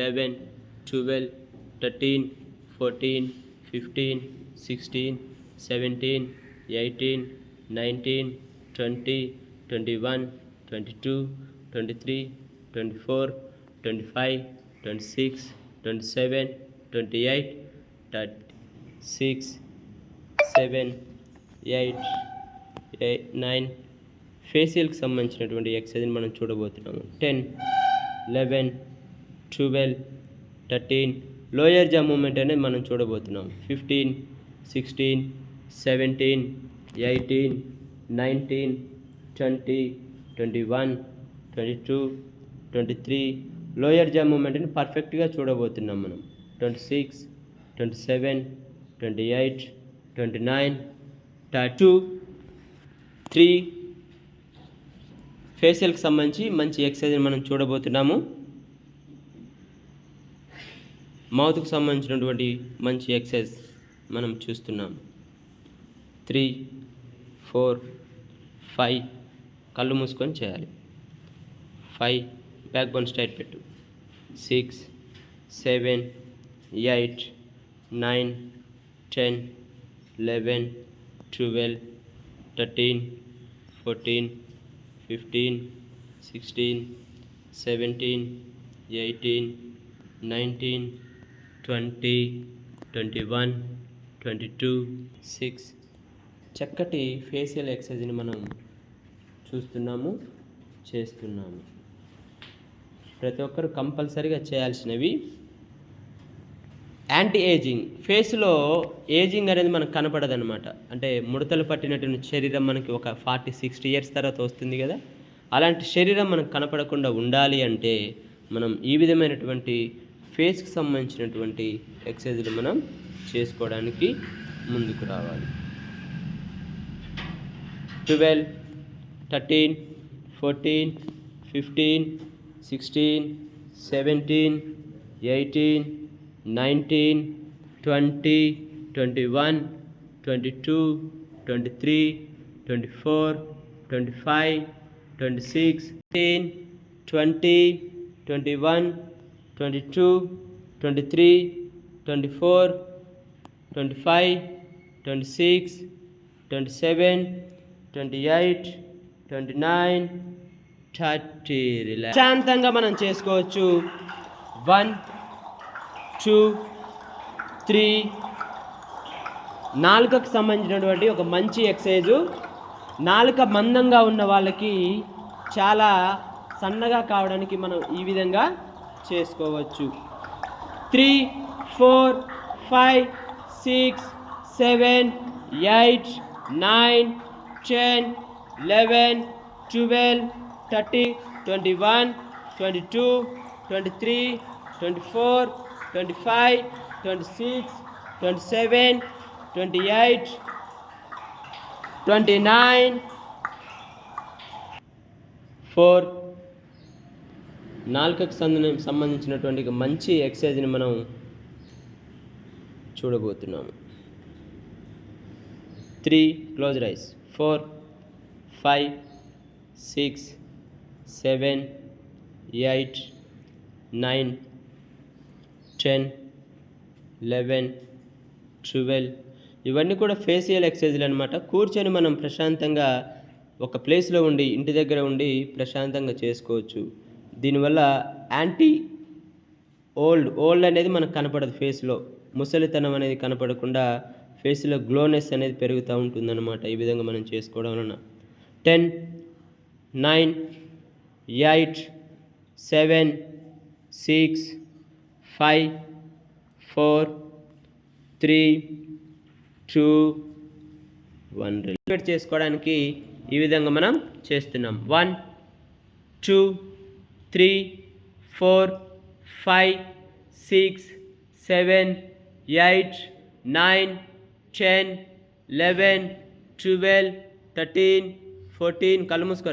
11, 12, 13, 14, 15, 16, 17, 18, 19, 20, 21, 22, 23, 24, 25, 26, 27, 28, 36, 7, 8, 9 ఫేషియల్కి సంబంధించినటువంటి ఎక్సర్సైజ్ని మనం చూడబోతున్నాము. 10, 11, 12, 13 లోయర్ జా మూమెంట్ అనేది మనం చూడబోతున్నాం. 15, 16, 17, 18, 19, 20, 21, 22, 23 లోయర్ జా మూమెంట్ని పర్ఫెక్ట్గా చూడబోతున్నాం మనం. 26, 27, 28, 29, 32, 3 ఫేషియల్కి సంబంధించి మంచి ఎక్సర్సైజ్ని మనం చూడబోతున్నాము. మౌత్కి సంబంధించినటువంటి మంచి ఎక్సర్సైజ్ మనం చూస్తున్నాము. 3, 4, 5 కళ్ళు మూసుకొని చేయాలి. 5 బ్యాక్ బోన్ స్ట్రైట్ పెట్టు. 6, 7, 8, 9, 10, 11, 12, 13, 14, 15, 16, 17, 18, 19, 20, 21, 22, 6 చక్కటి ఫేషియల్ ఎక్సర్సైజ్ని మనం చూస్తున్నాము, చేస్తున్నాము. ప్రతి ఒక్కరు కంపల్సరీగా చేయాల్సినవి. యాంటీ ఏజింగ్, ఫేస్లో ఏజింగ్ అనేది మనకు కనపడదనమాట. అంటే ముడతలు పట్టినటువంటి శరీరం మనకి ఒక 40-60 ఇయర్స్ తర్వాత వస్తుంది కదా, అలాంటి శరీరం మనకు కనపడకుండా ఉండాలి అంటే మనం ఈ విధమైనటువంటి ఫేస్కి సంబంధించినటువంటి ఎక్సర్సైజ్లు మనం చేసుకోవడానికి ముందుకు రావాలి. 12, 13, 14, 15, 16, 17, 18, 19, 20, 21, 22, 23, 24, 25, 26, 18, 20, 21, 22, 23, 24, 25, 26, 27, 28, 29, 30 రిలాక్స్. శాంతంగా మనం చేసుకోవచ్చు. 1, 2, 3 నాలుకకు సంబంధించినటువంటి ఒక మంచి ఎక్సర్సైజు. నాలుక మందంగా ఉన్న వాళ్ళకి చాలా సన్నగా కావడానికి మనం ఈ విధంగా చేసుకోవచ్చు. 3, 4, 5, 6, 7, 8, 9, 10, 11, 12, 13, 21, 22, 23, 24, 25, 26, 27, 28, 29, 4 నాలుకకు సంబంధించినటువంటి మంచి ఎక్సర్సైజ్ని మనం చూడబోతున్నాము. 3 క్లోజ్ ఐస్. 4, 5, 6, 7, 8, 9, 10, 11, 12 ఇవన్నీ కూడా ఫేషియల్ ఎక్సర్సైజ్లు అనమాట. కూర్చొని మనం ప్రశాంతంగా ఒక ప్లేస్లో ఉండి, ఇంటి దగ్గర ఉండి ప్రశాంతంగా చేసుకోవచ్చు. దీనివల్ల యాంటీ ఓల్డ్ అనేది మనకు కనపడదు. ఫేస్లో ముసలితనం అనేది కనపడకుండా ఫేస్లో గ్లోనెస్ అనేది పెరుగుతూ ఉంటుందన్నమాట. ఈ విధంగా మనం చేసుకోవడం వలన 10, 9, 8, 7, 6, 5, 4, 3, 2, 1 రిపీట్ చేసుకోవడానికి ఈ విధంగా మనం చేస్తున్నాం. 1, 2, 3, 4, 5, 6, 7, 8, 9, 10, 11, 12, 13, 14 కళ్ళు మూసుకో.